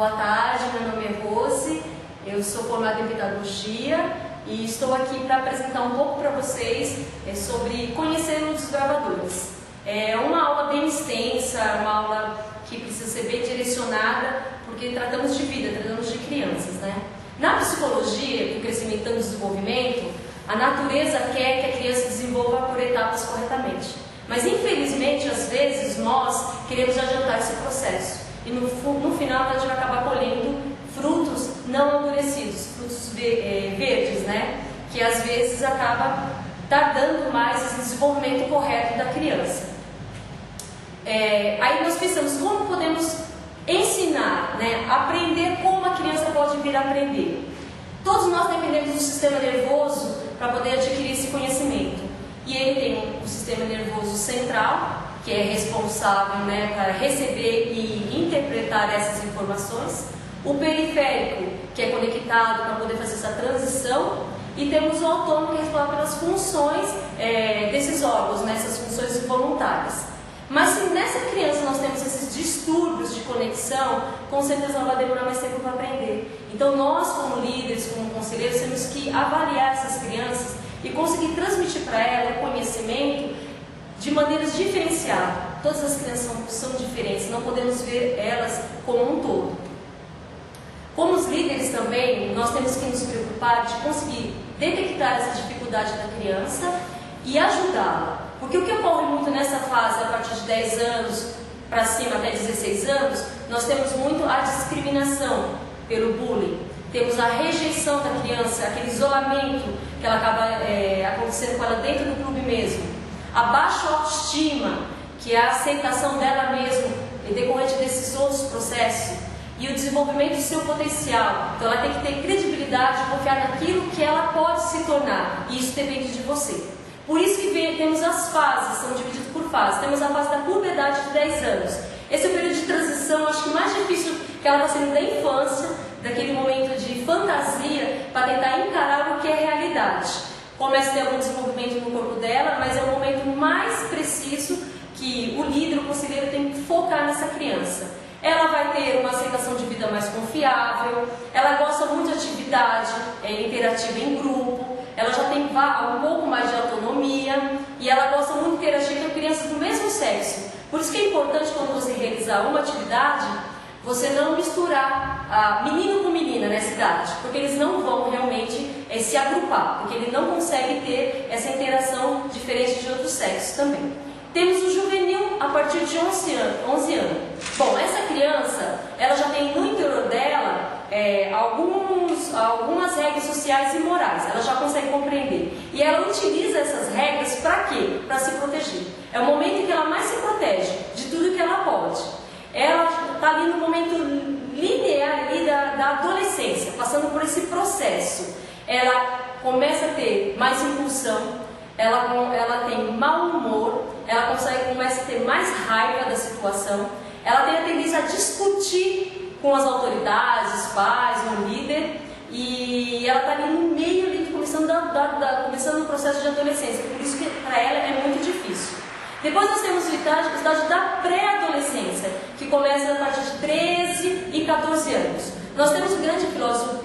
Boa tarde, meu nome é Rose, eu sou formada em Pedagogia e estou aqui para apresentar um pouco para vocês sobre conhecer os desbravadores. É uma aula bem extensa, uma aula que precisa ser bem direcionada, porque tratamos de vida, tratamos de crianças, né? Na psicologia, do crescimento e do desenvolvimento, a natureza quer que a criança desenvolva por etapas corretamente. Mas, infelizmente, às vezes, nós queremos adiantar esse processo. E no final a gente vai acabar colhendo frutos não amadurecidos, frutos verdes, né? Que às vezes acaba tardando mais esse desenvolvimento correto da criança. Aí nós pensamos, como podemos ensinar, né? Aprender como a criança pode vir a aprender. Todos nós dependemos do sistema nervoso para poder adquirir esse conhecimento. E ele tem o sistema nervoso central, que é responsável, né, para receber e interpretar essas informações. O periférico, que é conectado para poder fazer essa transição. E temos o autônomo, que é responsável pelas funções desses órgãos, né, essas funções voluntárias. Mas se nessa criança nós temos esses distúrbios de conexão, com certeza ela vai demorar mais tempo para aprender. Então nós, como líderes, como conselheiros, temos que avaliar essas crianças e conseguir transmitir para ela o conhecimento de maneiras diferenciadas. Todas as crianças são diferentes, não podemos ver elas como um todo. Como os líderes também, nós temos que nos preocupar de conseguir detectar essa dificuldade da criança e ajudá-la. Porque o que ocorre muito nessa fase, a partir de 10 anos para cima até 16 anos, nós temos muito a discriminação pelo bullying. Temos a rejeição da criança, aquele isolamento que ela acaba acontecendo com ela dentro do clube mesmo. A baixa autoestima, que é a aceitação dela mesma, decorrente desses outros processos. E o desenvolvimento do seu potencial. Então ela tem que ter credibilidade, confiar naquilo que ela pode se tornar. E isso depende de você. Por isso que temos as fases, são divididas por fases. Temos a fase da puberdade de 10 anos. Esse é o período de transição, acho que mais difícil, que ela está sendo da infância, daquele momento de fantasia, para tentar encarar o que é realidade. Começa a ter algum desenvolvimento no corpo dela, mas é o momento mais preciso que o líder, o conselheiro, tem que focar nessa criança. Ela vai ter uma aceitação de vida mais confiável, ela gosta muito de atividade interativa em grupo, ela já tem um pouco mais de autonomia e ela gosta muito de interagir com crianças do mesmo sexo. Por isso que é importante, quando você realizar uma atividade, você não misturar menino com menina nessa idade, porque eles não vão realmente se agrupar, porque ele não consegue ter essa interação diferente de outros sexos também. Temos o juvenil a partir de 11 anos. Bom, essa criança, ela já tem no interior dela algumas regras sociais e morais, ela já consegue compreender. E ela utiliza essas regras para quê? Para se proteger. É o momento em que ela mais se protege de tudo que ela pode. Ela está ali no momento linear ali da adolescência, passando por esse processo. Ela começa a ter mais impulsão, ela tem mau humor, ela começa a ter mais raiva da situação, ela tem a tendência a discutir com as autoridades, os pais, o líder, e ela está ali no meio, ali, começando o processo de adolescência, por isso que para ela é muito difícil. Depois nós temos o estágio da pré-adolescência, que começa a partir de 13 e 14 anos. Nós temos o grande filósofo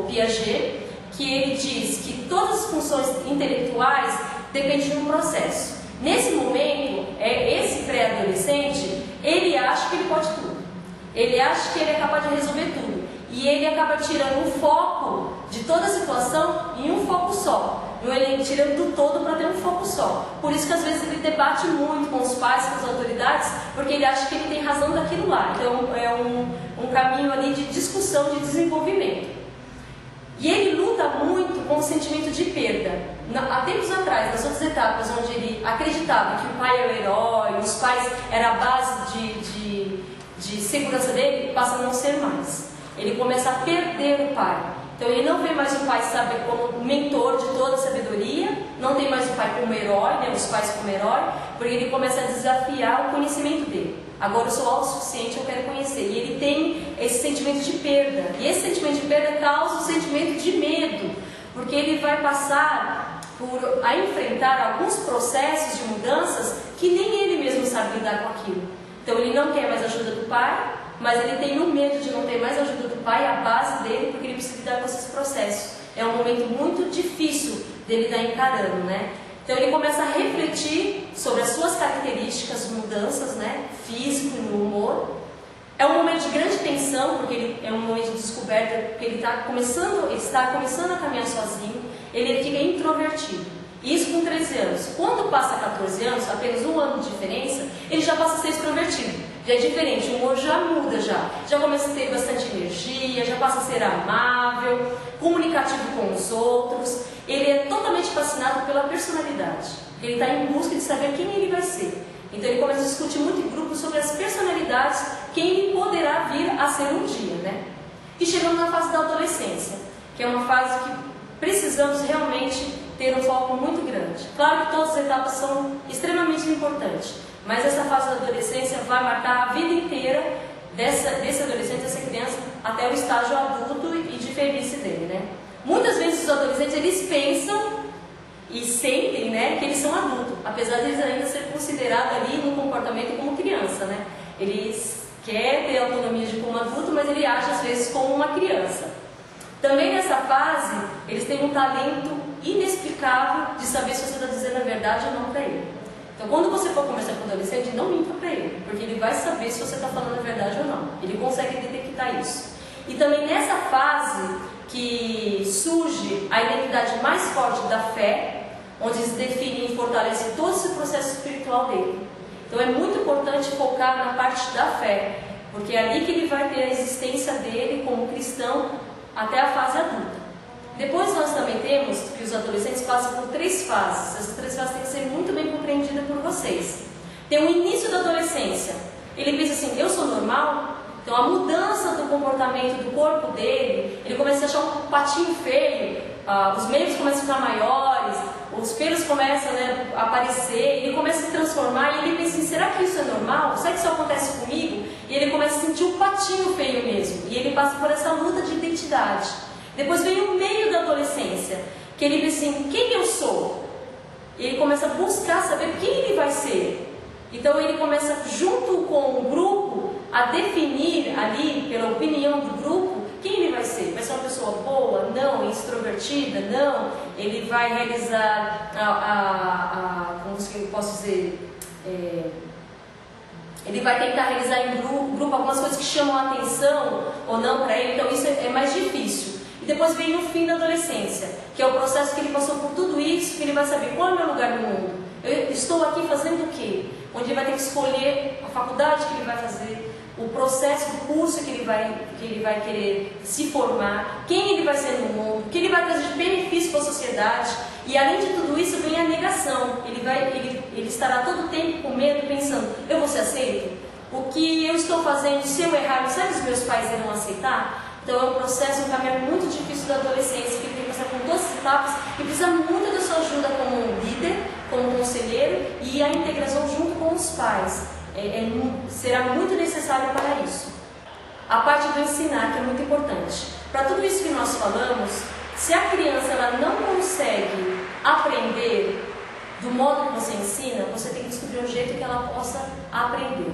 Piaget, que ele diz que todas as funções intelectuais dependem de um processo. Nesse momento, esse pré-adolescente, ele acha que ele pode tudo. Ele acha que ele é capaz de resolver tudo. E ele acaba tirando o foco de toda a situação em um foco só. Ele tirando do todo para ter um foco só. Por isso que às vezes ele debate muito com os pais, com as autoridades, porque ele acha que ele tem razão daquilo lá. Então é um caminho ali de discussão, de desenvolvimento. E ele luta muito com o sentimento de perda. Há tempos atrás, nas outras etapas, onde ele acreditava que o pai era o herói, os pais eram a base de segurança dele, passa a não ser mais. Ele começa a perder o pai. Então ele não vê mais o pai, sabe, como mentor de toda a sabedoria, não tem mais o pai como herói, né, os pais como herói, porque ele começa a desafiar o conhecimento dele. Agora eu sou autossuficiente, eu quero conhecer. E ele tem esse sentimento de perda. E esse sentimento de perda causa um sentimento de medo, porque ele vai passar a enfrentar alguns processos de mudanças que nem ele mesmo sabe lidar com aquilo. Então ele não quer mais a ajuda do pai, mas ele tem o medo de não ter mais vai à base dele, porque ele precisa lidar com esses processos. É um momento muito difícil dele estar encarando, né? Então ele começa a refletir sobre as suas características, mudanças, né? Físico e no humor. É um momento de grande tensão, porque ele é um momento de descoberta, porque ele está começando a caminhar sozinho, ele fica introvertido. Isso com 13 anos. Quando passa 14 anos, apenas um ano de diferença, ele já passa a ser extrovertido. Já é diferente, o humor já muda já começa a ter bastante energia, já passa a ser amável, comunicativo com os outros. Ele é totalmente fascinado pela personalidade. Ele está em busca de saber quem ele vai ser. Então ele começa a discutir muito em grupo sobre as personalidades, quem ele poderá vir a ser um dia, né? E chegamos na fase da adolescência, que é uma fase que precisamos realmente ter um foco muito grande. Claro que todas as etapas são extremamente importantes, mas essa fase da adolescência vai marcar a vida inteira desse adolescente, dessa criança, até o estágio adulto e de velhice dele, né? Muitas vezes os adolescentes, eles pensam e sentem, né, que eles são adultos, apesar de eles ainda ser considerados ali no comportamento como criança, né? Eles querem ter autonomia de como adulto, mas ele age às vezes como uma criança. Também nessa fase, eles têm um talento inexplicável de saber se você está dizendo a verdade ou não para ele. Então, quando você for conversar com o adolescente, não minta para ele, porque ele vai saber se você está falando a verdade ou não. Ele consegue detectar isso. E também nessa fase que surge a identidade mais forte da fé, onde se define e fortalece todo esse processo espiritual dele. Então, é muito importante focar na parte da fé, porque é ali que ele vai ter a existência dele como cristão até a fase adulta. Depois nós também temos que os adolescentes passam por 3 fases. Essas 3 fases têm que ser muito bem compreendidas por vocês. Tem o início da adolescência. Ele pensa assim, eu sou normal? Então a mudança do comportamento do corpo dele, ele começa a achar um patinho feio, os membros começam a ficar maiores, os pelos começam, né, a aparecer, ele começa a se transformar e ele pensa assim, será que isso é normal? Será que isso acontece comigo? E ele começa a sentir um patinho feio mesmo. E ele passa por essa luta de identidade. Depois vem o meio da adolescência, que ele diz assim, quem eu sou? E ele começa a buscar saber quem ele vai ser. Então ele começa, junto com o grupo, a definir ali, pela opinião do grupo, quem ele vai ser. Vai ser uma pessoa boa? Não. Extrovertida? Não. Ele vai realizar, como eu posso dizer, ele vai tentar realizar em grupo algumas coisas que chamam a atenção ou não para ele, então isso é mais difícil. E depois vem o fim da adolescência, que é o processo que ele passou por tudo isso, que ele vai saber qual é o meu lugar no mundo. Eu estou aqui fazendo o quê? Onde ele vai ter que escolher a faculdade que ele vai fazer, o processo do curso que ele vai querer se formar, quem ele vai ser no mundo, o que ele vai trazer de benefício para a sociedade. E além de tudo isso vem a negação. Ele estará todo o tempo com medo, pensando, eu vou ser aceito? O que eu estou fazendo, se eu errar, será que os meus pais irão aceitar? Então é um processo, um caminho muito difícil da adolescência, que ele tem que passar por todas as etapas e precisa muito da sua ajuda como líder, como conselheiro e a integração junto com os pais. Será muito necessário para isso. A parte do ensinar, que é muito importante. Para tudo isso que nós falamos, se a criança ela não consegue aprender do modo que você ensina, você tem que descobrir um jeito que ela possa aprender.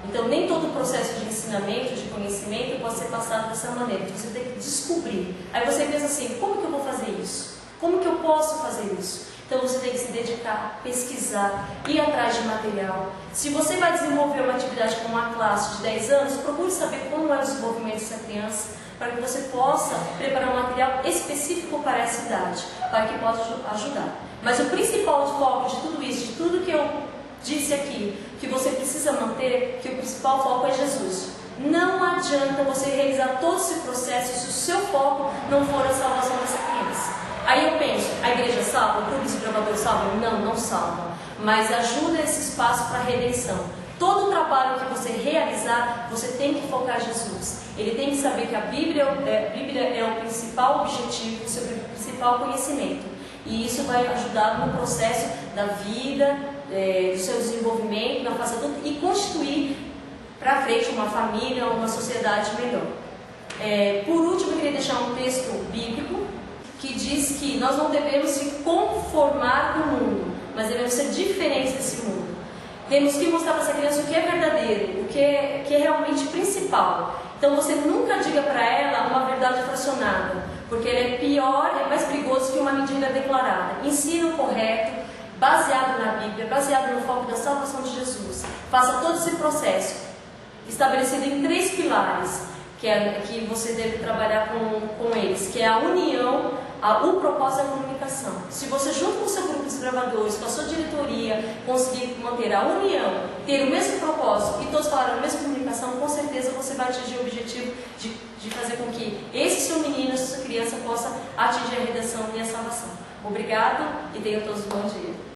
Então, nem todo o processo de ensinamento, de conhecimento, pode ser passado dessa maneira. Você tem que descobrir. Aí você pensa assim, como que eu vou fazer isso? Como que eu posso fazer isso? Então, você tem que se dedicar, pesquisar, ir atrás de material. Se você vai desenvolver uma atividade com uma classe de 10 anos, procure saber como é o desenvolvimento dessa criança, para que você possa preparar um material específico para essa idade, para que possa ajudar. Mas o principal foco de tudo isso, de tudo que eu disse aqui, que você precisa manter, que o principal foco é Jesus. Não adianta você realizar todo esse processo se o seu foco não for a salvação dessa criança. Aí eu penso, a igreja salva? O clube de gravador salva? Não, não salva. Mas ajuda esse espaço para a redenção. Todo o trabalho que você realizar, você tem que focar em Jesus. Ele tem que saber que a Bíblia é o principal objetivo, o seu principal conhecimento. E isso vai ajudar no processo da vida, do seu desenvolvimento, na fase adulta e constituir para frente uma família, uma sociedade melhor. Por último, eu queria deixar um texto bíblico que diz que nós não devemos se conformar com o mundo, mas devemos ser diferentes desse mundo. Temos que mostrar para essa criança o que é verdadeiro, o que é realmente principal. Então você nunca diga para ela uma verdade fracionada, porque ela é pior, é mais perigoso que uma mentira declarada. Ensina o correto, baseado na Bíblia, baseado no foco da salvação de Jesus. Faça todo esse processo, estabelecido em 3 pilares, que você deve trabalhar com eles, que é a união, o propósito e a comunicação. Se você, junto com o seu grupo de gravadores, com a sua diretoria, conseguir manter a união, ter o mesmo propósito e todos falarem a mesma comunicação, com certeza você vai atingir o objetivo de fazer com que esse seu menino, essa sua criança possa atingir a redenção e a salvação. Obrigado e tenham todos um bom dia.